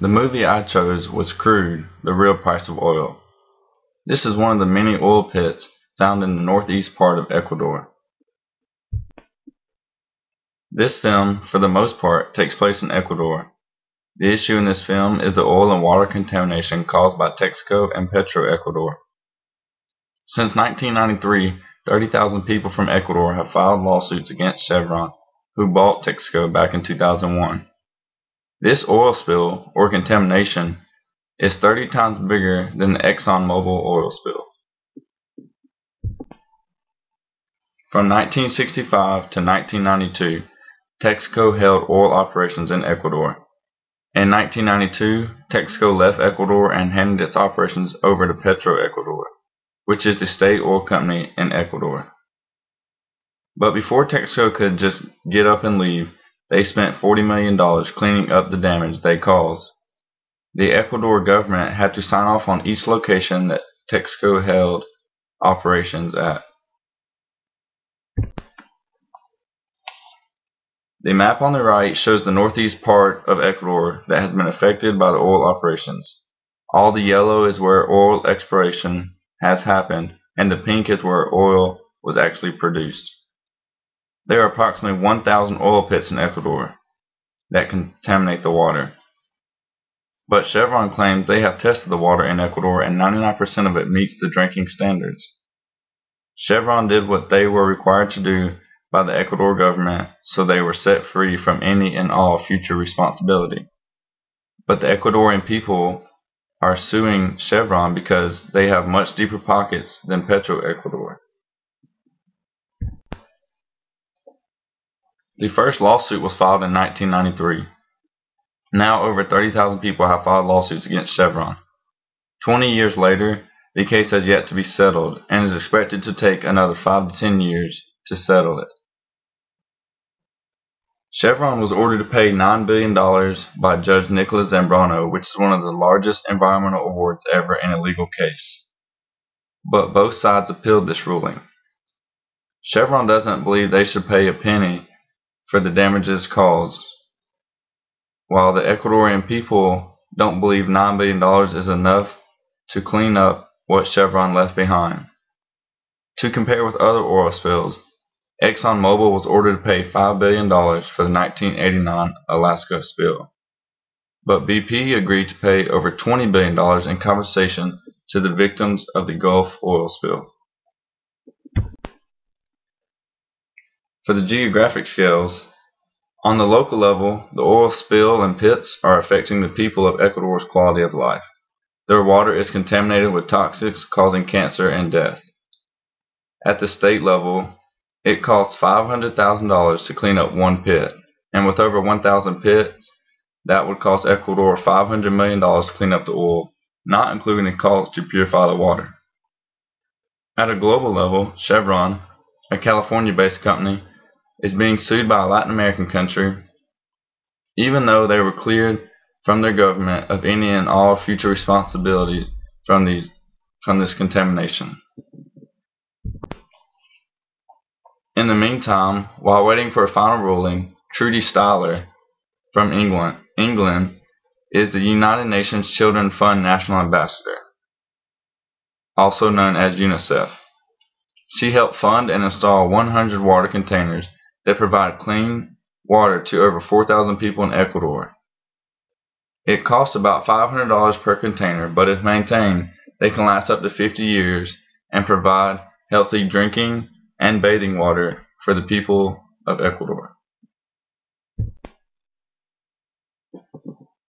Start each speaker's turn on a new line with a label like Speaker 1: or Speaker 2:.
Speaker 1: The movie I chose was Crude, The Real Price of Oil. This is one of the many oil pits found in the northeast part of Ecuador. This film, for the most part, takes place in Ecuador. The issue in this film is the oil and water contamination caused by Texaco and Petroecuador. Since 1993, 30,000 people from Ecuador have filed lawsuits against Chevron, who bought Texaco back in 2001. This oil spill, or contamination, is 30 times bigger than the ExxonMobil oil spill. From 1965 to 1992, Texaco held oil operations in Ecuador. In 1992, Texaco left Ecuador and handed its operations over to Petroecuador, which is the state oil company in Ecuador. But before Texaco could just get up and leave, they spent $40 million cleaning up the damage they caused. The Ecuador government had to sign off on each location that Texaco held operations at. The map on the right shows the northeast part of Ecuador that has been affected by the oil operations. All the yellow is where oil exploration has happened, and the pink is where oil was actually produced. There are approximately 1,000 oil pits in Ecuador that contaminate the water. But Chevron claims they have tested the water in Ecuador and 99% of it meets the drinking standards. Chevron did what they were required to do by the Ecuador government, so they were set free from any and all future responsibility. But the Ecuadorian people are suing Chevron because they have much deeper pockets than Petroecuador. The first lawsuit was filed in 1993. Now over 30,000 people have filed lawsuits against Chevron. 20 years later, the case has yet to be settled and is expected to take another 5 to 10 years to settle it. Chevron was ordered to pay $9 billion by Judge Nicholas Zambrano, which is one of the largest environmental awards ever in a legal case. But both sides appealed this ruling. Chevron doesn't believe they should pay a penny for the damages caused, while the Ecuadorian people don't believe $9 billion is enough to clean up what Chevron left behind. To compare with other oil spills, ExxonMobil was ordered to pay $5 billion for the 1989 Alaska spill, but BP agreed to pay over $20 billion in compensation to the victims of the Gulf oil spill. For the geographic scales, on the local level, the oil spill and pits are affecting the people of Ecuador's quality of life. Their water is contaminated with toxics causing cancer and death. At the state level, it costs $500,000 to clean up one pit, and with over 1,000 pits, that would cost Ecuador $500 million to clean up the oil, not including the cost to purify the water. At a global level, Chevron, a California-based company, is being sued by a Latin American country, even though they were cleared from their government of any and all future responsibility from this contamination. In the meantime, while waiting for a final ruling, Trudy Styler from England is the United Nations Children Fund National Ambassador, also known as UNICEF. She helped fund and install 100 water containers that provide clean water to over 4,000 people in Ecuador. It costs about $500 per container, but if maintained, they can last up to 50 years and provide healthy drinking and bathing water for the people of Ecuador.